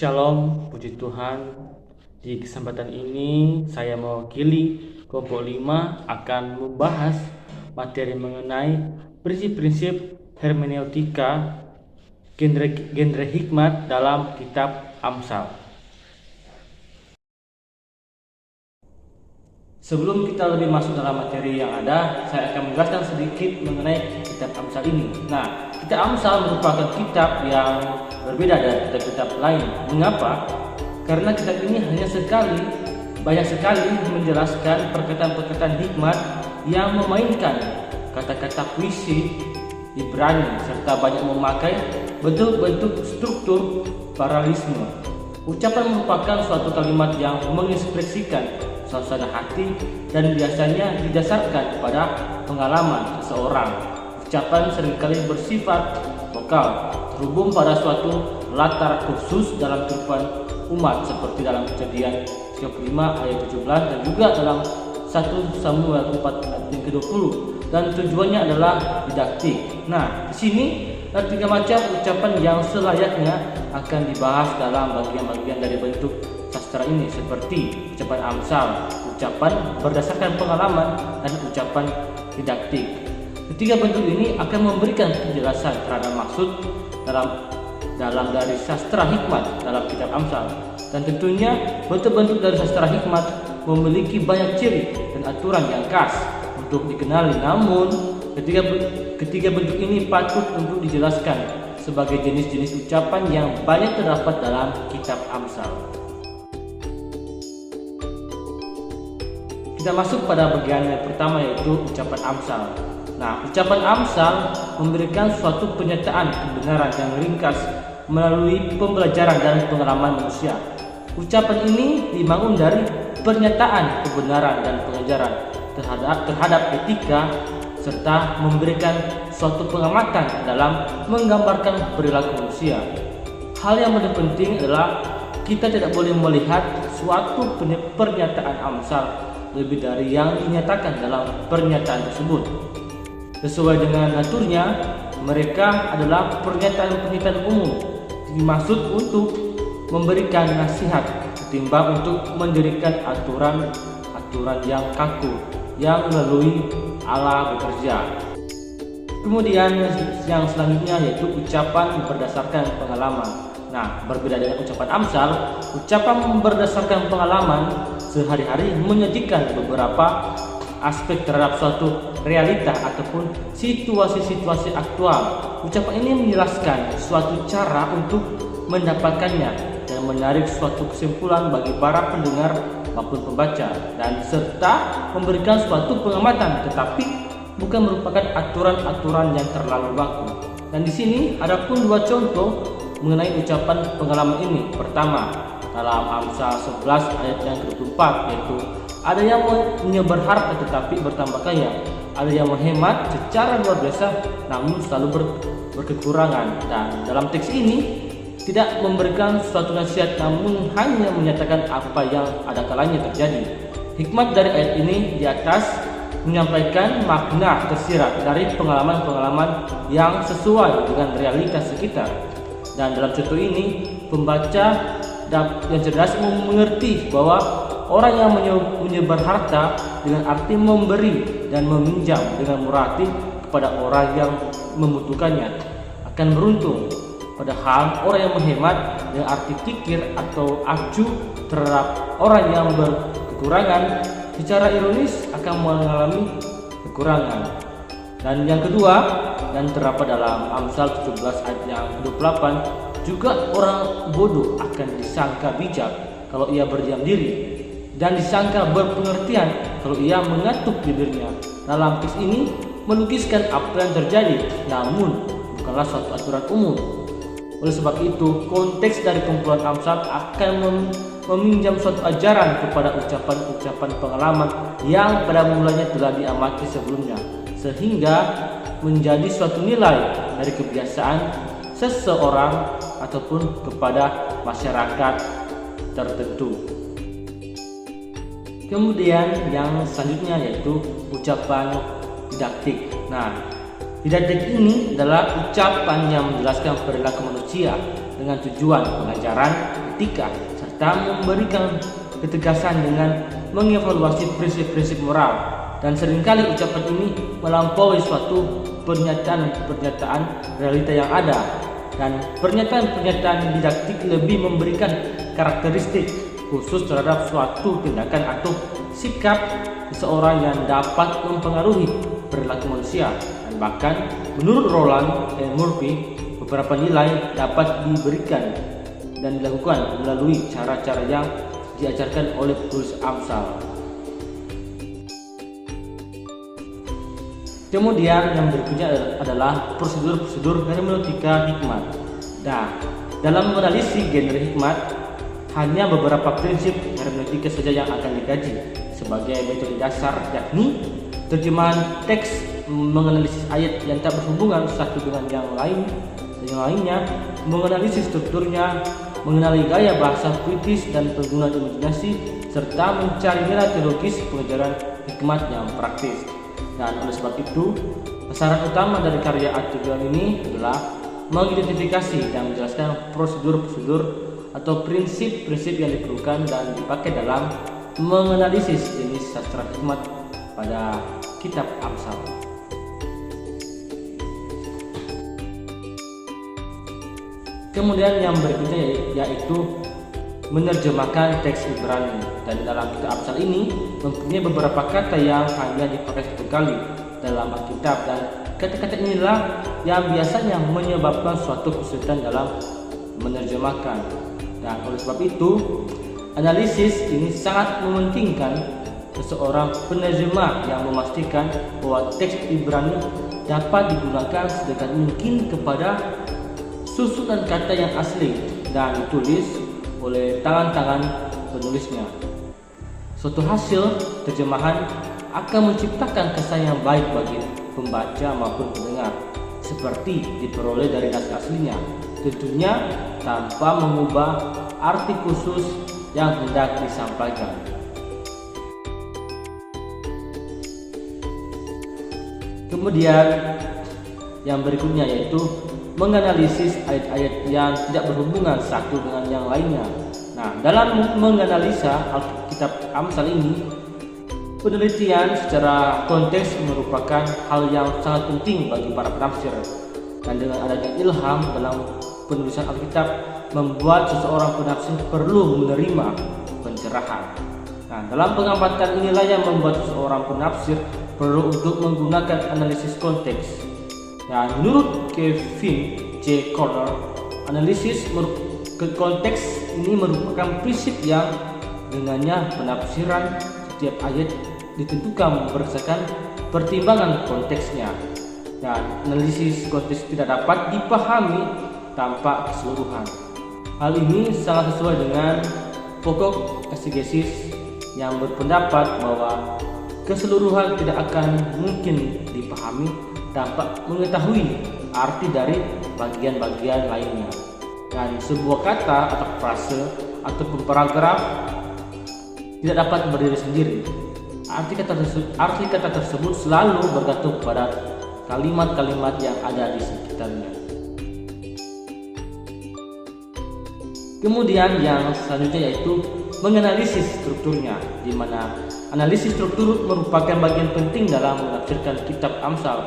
Shalom, puji Tuhan. Di kesempatan ini saya mewakili kelompok 5 akan membahas materi mengenai prinsip-prinsip hermeneutika genre hikmat dalam kitab Amsal. Sebelum kita lebih masuk dalam materi yang ada, saya akan menjelaskan sedikit mengenai kitab Amsal ini. Nah, kitab Amsal merupakan kitab yang berbeda dari kitab-kitab lain. Mengapa? Karena kitab ini banyak sekali menjelaskan perkataan-perkataan hikmat yang memainkan kata-kata puisi Ibrani serta banyak memakai bentuk-bentuk struktur paralelisme. Ucapan merupakan suatu kalimat yang mengekspresikan suasana hati dan biasanya didasarkan pada pengalaman seseorang. Ucapan seringkali bersifat lokal, terhubung pada suatu latar khusus dalam kehidupan umat, seperti dalam Kejadian 35 ayat 17 dan juga dalam 1 Samuel 4 ayat yang ke-20, dan tujuannya adalah didaktik. Nah, di sini ada 3 macam ucapan yang selayaknya akan dibahas dalam bagian-bagian dari bentuk sastra ini, seperti ucapan Amsal, ucapan berdasarkan pengalaman, dan ucapan didaktik. Ketiga bentuk ini akan memberikan penjelasan terhadap maksud dalam dari sastra hikmat dalam kitab Amsal. Dan tentunya bentuk-bentuk dari sastra hikmat memiliki banyak ciri dan aturan yang khas untuk dikenali. Namun ketiga bentuk ini patut untuk dijelaskan sebagai jenis-jenis ucapan yang banyak terdapat dalam kitab Amsal. Kita masuk pada bagian yang pertama, yaitu ucapan Amsal. Nah, ucapan Amsal memberikan suatu pernyataan kebenaran yang ringkas melalui pembelajaran dan pengalaman manusia. Ucapan ini dibangun dari pernyataan kebenaran dan pengajaran terhadap etika serta memberikan suatu pengamatan dalam menggambarkan perilaku manusia. Hal yang paling penting adalah kita tidak boleh melihat suatu pernyataan Amsal lebih dari yang dinyatakan dalam pernyataan tersebut. Sesuai dengan naturnya, mereka adalah pernyataan-pernyataan umum dimaksud untuk memberikan nasihat ketimbang untuk mendirikan aturan yang kaku yang melalui Allah bekerja. Kemudian yang selanjutnya yaitu ucapan berdasarkan pengalaman. Nah, berbeda dengan ucapan Amsal, ucapan berdasarkan pengalaman sehari-hari menyajikan beberapa aspek terhadap suatu realita ataupun situasi-situasi aktual. Ucapan ini menjelaskan suatu cara untuk mendapatkannya dan menarik suatu kesimpulan bagi para pendengar maupun pembaca, dan serta memberikan suatu pengamatan, tetapi bukan merupakan aturan-aturan yang terlalu baku. Dan di sini ada pun 2 contoh mengenai ucapan pengalaman ini. Pertama, dalam Amsal 11 ayat yang ke-24, yaitu ada yang menyebar harta tetapi bertambah kaya, ada yang menghemat secara luar biasa namun selalu berkekurangan. Dan dalam teks ini tidak memberikan suatu nasihat namun hanya menyatakan apa yang ada kalanya terjadi. Hikmat dari ayat ini di atas menyampaikan makna tersirat dari pengalaman-pengalaman yang sesuai dengan realitas sekitar. Dan dalam contoh ini, pembaca yang cerdas mengerti bahwa orang yang menyebar harta dengan arti memberi dan meminjam dengan murah hati kepada orang yang membutuhkannya akan beruntung. Padahal orang yang menghemat dengan arti kikir atau acuh terhadap orang yang berkekurangan secara ironis akan mengalami kekurangan. Dan yang kedua, dan terdapat dalam Amsal 17 ayat yang ke-28, juga orang bodoh akan disangka bijak kalau ia berdiam diri, dan disangka berpengertian kalau ia mengatuk bibirnya. Dalam teks ini melukiskan apa yang terjadi, namun bukanlah suatu aturan umum. Oleh sebab itu, konteks dari kumpulan Amsal akan meminjam suatu ajaran kepada ucapan-ucapan pengalaman yang pada mulanya telah diamati sebelumnya, sehingga menjadi suatu nilai dari kebiasaan seseorang ataupun kepada masyarakat tertentu. Kemudian yang selanjutnya yaitu ucapan didaktik. Nah, didaktik ini adalah ucapan yang menjelaskan perilaku manusia dengan tujuan pengajaran, etika serta memberikan ketegasan dengan mengevaluasi prinsip-prinsip moral. Dan seringkali ucapan ini melampaui suatu pernyataan realita yang ada, dan pernyataan didaktik lebih memberikan karakteristik khusus terhadap suatu tindakan atau sikap seseorang yang dapat mempengaruhi perilaku manusia. Dan bahkan menurut Rowland dan Murphy, beberapa nilai dapat diberikan dan dilakukan melalui cara-cara yang diajarkan oleh penulis Amsal. Kemudian yang berikutnya adalah prosedur-prosedur hermeneutika hikmat. Nah, dalam menganalisis genre hikmat, hanya beberapa prinsip hermeneutika saja yang akan dikaji sebagai metode dasar, yakni terjemahan teks, menganalisis ayat yang tak berhubungan satu dengan yang lainnya, menganalisis strukturnya, mengenali gaya bahasa puitis dan penggunaan imajinasi, serta mencari nilai teologis pengajaran hikmat yang praktis. Dan oleh sebab itu, sasaran utama dari karya artikel ini adalah mengidentifikasi dan menjelaskan prosedur-prosedur atau prinsip-prinsip yang diperlukan dan dipakai dalam menganalisis jenis sastra hikmat pada kitab Amsal. Kemudian yang berikutnya yaitu menerjemahkan teks Ibrani. Dan dalam kitab Amsal ini mempunyai beberapa kata yang hanya dipakai satu kali dalam Alkitab, dan kata-kata inilah yang biasanya menyebabkan suatu kesulitan dalam menerjemahkan. Dan oleh sebab itu, analisis ini sangat mementingkan seseorang penerjemah yang memastikan bahwa teks Ibrani dapat digunakan sedekat mungkin kepada susunan kata yang asli dan ditulis oleh tangan-tangan penulisnya. Suatu hasil terjemahan akan menciptakan kesan yang baik bagi pembaca maupun pendengar, seperti diperoleh dari naskah aslinya, tentunya tanpa mengubah arti khusus yang hendak disampaikan. Kemudian yang berikutnya yaitu menganalisis ayat-ayat yang tidak berhubungan satu dengan yang lainnya. Nah, dalam menganalisa Alkitab Amsal ini, penelitian secara konteks merupakan hal yang sangat penting bagi para penafsir. Dan dengan adanya ilham dalam penulisan Alkitab, membuat seseorang penafsir perlu menerima pencerahan. Nah, dalam pengamatan inilah yang membuat seseorang penafsir perlu untuk menggunakan analisis konteks. Dan menurut Kevin J. Conner, analisis konteks ini merupakan prinsip yang dengannya penafsiran setiap ayat ditentukan berdasarkan pertimbangan konteksnya. Dan analisis konteks tidak dapat dipahami tanpa keseluruhan. Hal ini sangat sesuai dengan pokok eksegesis yang berpendapat bahwa keseluruhan tidak akan mungkin dipahami tanpa mengetahui arti dari bagian-bagian lainnya. Dan sebuah kata atau frase atau paragraf tidak dapat berdiri sendiri. Arti kata tersebut selalu bergantung pada kalimat-kalimat yang ada di sekitarnya. Kemudian yang selanjutnya yaitu menganalisis strukturnya, di mana analisis struktur merupakan bagian penting dalam menafsirkan kitab Amsal.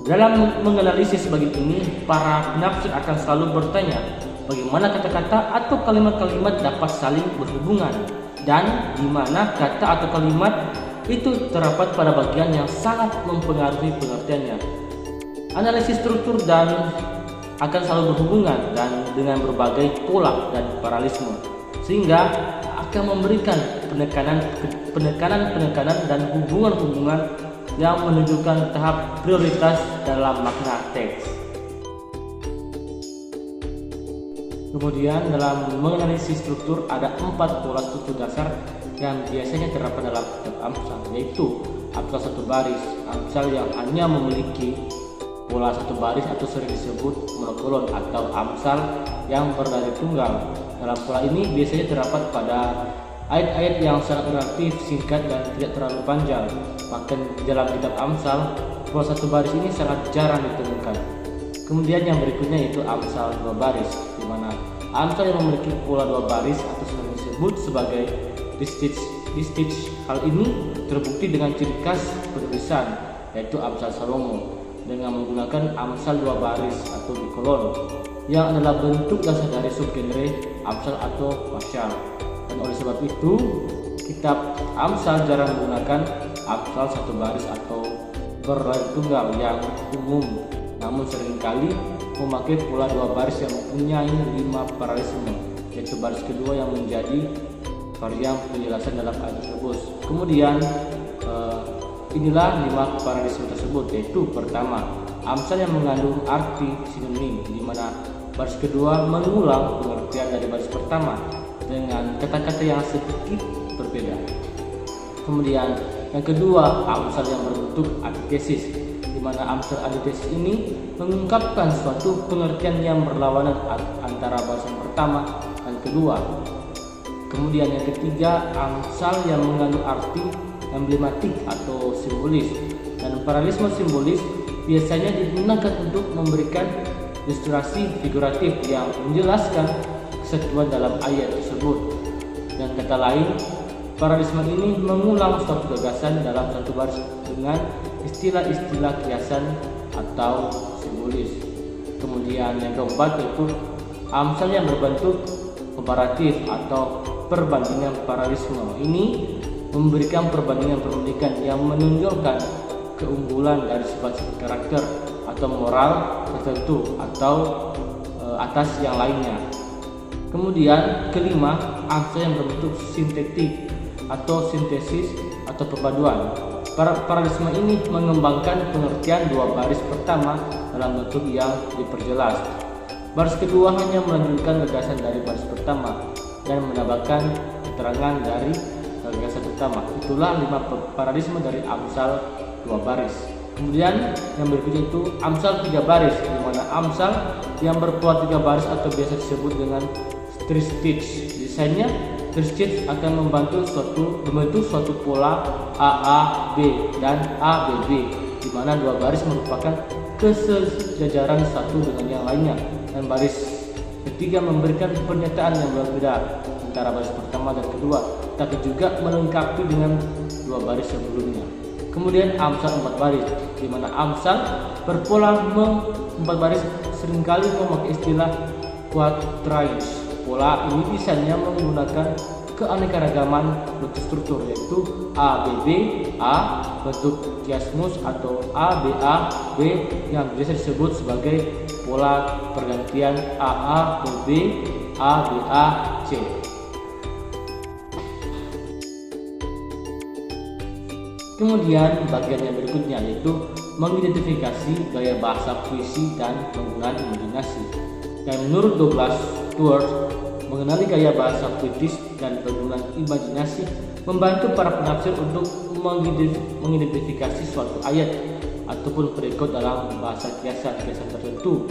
Dalam menganalisis bagian ini, para penafsir akan selalu bertanya bagaimana kata-kata atau kalimat-kalimat dapat saling berhubungan, dan di mana kata atau kalimat itu terdapat pada bagian yang sangat mempengaruhi pengertiannya. Analisis struktur dan akan selalu berhubungan dan dengan berbagai pola dan paralelisme, sehingga akan memberikan penekanan dan hubungan-hubungan yang menunjukkan tahap prioritas dalam makna teks. Kemudian dalam menganalisis struktur ada 4 pola struktur dasar yang biasanya terdapat dalam kitab Amsal, yaitu Amsal satu baris, Amsal yang hanya memiliki pola satu baris atau sering disebut monokolon, atau Amsal yang bernada tunggal. Dalam pola ini biasanya terdapat pada ayat-ayat yang sangat relatif, singkat dan tidak terlalu panjang. Bahkan di dalam kitab Amsal, pola satu baris ini sangat jarang ditemukan. Kemudian yang berikutnya yaitu Amsal dua baris, di mana Amsal yang memiliki pola dua baris atau sering disebut sebagai distich. Hal ini terbukti dengan ciri khas penulisan, yaitu Amsal Salomo dengan menggunakan amsal dua baris atau dikolon, yang adalah bentuk dasar dari subgenre amsal atau masyal. Dan oleh sebab itu, kitab Amsal jarang menggunakan amsal satu baris atau berlain tunggal yang umum, namun seringkali memakai pola dua baris yang mempunyai 5 paralisme, yaitu baris kedua yang menjadi varian penjelasan dalam ayat tersebut. Kemudian inilah 5 paralisme tersebut, yaitu pertama, amsal yang mengandung arti sinonim, di mana baris kedua mengulang pengertian dari baris pertama dengan kata-kata yang sedikit berbeda. Kemudian yang kedua, amsal yang berbentuk antitesis, di mana amsal antitesis ini mengungkapkan suatu pengertian yang berlawanan antara baris yang pertama dan kedua. Kemudian yang ketiga, amsal yang mengandung arti emblematik atau simbolis, dan paralisme simbolis biasanya digunakan untuk memberikan ilustrasi figuratif yang menjelaskan kesatuan dalam ayat tersebut. Dengan kata lain, paralisme ini mengulang suatu gagasan dalam satu baris dengan istilah-istilah kiasan atau simbolis. Kemudian yang keempat, yaitu amsal yang berbentuk komparatif atau perbandingan paralisme. Ini memberikan perbandingan yang menunjukkan keunggulan dari sifat-sifat karakter atau moral tertentu atau atas yang lainnya. Kemudian kelima, amsal yang berbentuk sintetik atau sintesis atau perpaduan. Paralisme ini mengembangkan pengertian dua baris pertama dalam bentuk yang diperjelas. Baris kedua hanya melanjutkan gagasan dari baris pertama dan menambahkan keterangan dari gagasan pertama. Itulah 5 paralisme dari amsal dua baris. Kemudian yang berikutnya itu amsal 3 baris, di mana amsal yang berpola 3 baris atau biasa disebut dengan tristic. Desainnya tristic akan membentuk suatu pola AA, B dan ABB, di mana 2 baris merupakan kesejajaran satu dengan yang lainnya, dan baris ketiga memberikan pernyataan yang berbeda antara baris pertama dan kedua, tapi juga melengkapi dengan 2 baris sebelumnya. Kemudian amsal 4 baris, di mana amsal berpola 4 baris seringkali memakai istilah quatrains. Pola ini biasanya menggunakan keanekaragaman bentuk struktur, yaitu ABB, A bentuk chiasmus atau ABA, B yang biasa disebut sebagai pola pergantian AA, BB, ABA, C. Kemudian bagian yang berikutnya, yaitu mengidentifikasi gaya bahasa puisi dan penggunaan imajinasi. Dan menurut Douglas Stuart, mengenali gaya bahasa puitis dan penggunaan imajinasi membantu para penafsir untuk mengidentifikasi suatu ayat ataupun perikop dalam bahasa kiasan tertentu.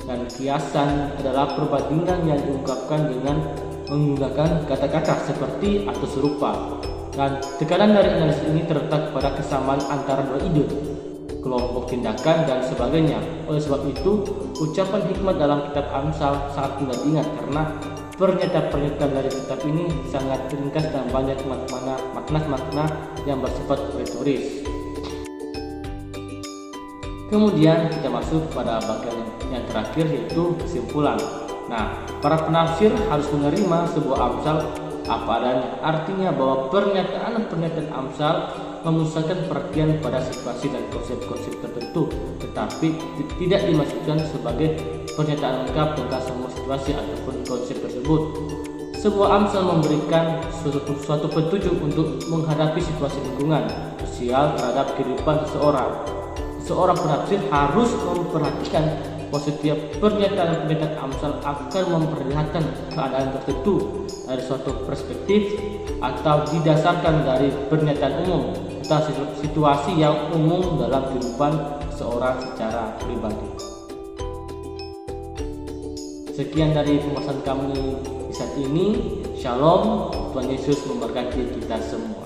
Dan kiasan adalah perbandingan yang diungkapkan dengan menggunakan kata-kata seperti atau serupa. Dan tekanan dari analisis ini terletak pada kesamaan antara dua ide, kelompok tindakan dan sebagainya. Oleh sebab itu, ucapan hikmat dalam kitab Amsal sangat mudah diingat karena pernyataan-pernyataan dari kitab ini sangat ringkas dan banyak makna-makna yang bersifat retoris. Kemudian kita masuk pada bagian yang terakhir, yaitu kesimpulan. Nah, para penafsir harus menerima sebuah Amsal apa adanya. Artinya bahwa pernyataan-pernyataan Amsal memusatkan perhatian pada situasi dan konsep-konsep tertentu, tetapi tidak dimaksudkan sebagai pernyataan lengkap tentang semua situasi ataupun konsep tersebut. Sebuah Amsal memberikan suatu petunjuk untuk menghadapi situasi lingkungan sosial terhadap kehidupan seseorang. Seorang penafsir harus memperhatikan bahwa setiap pernyataan-pernyataan Amsal akan memperlihatkan keadaan tertentu dari suatu perspektif atau didasarkan dari pernyataan umum atau situasi yang umum dalam kehidupan seorang secara pribadi. Sekian dari pembahasan kami di saat ini. Shalom, Tuhan Yesus memberkati kita semua.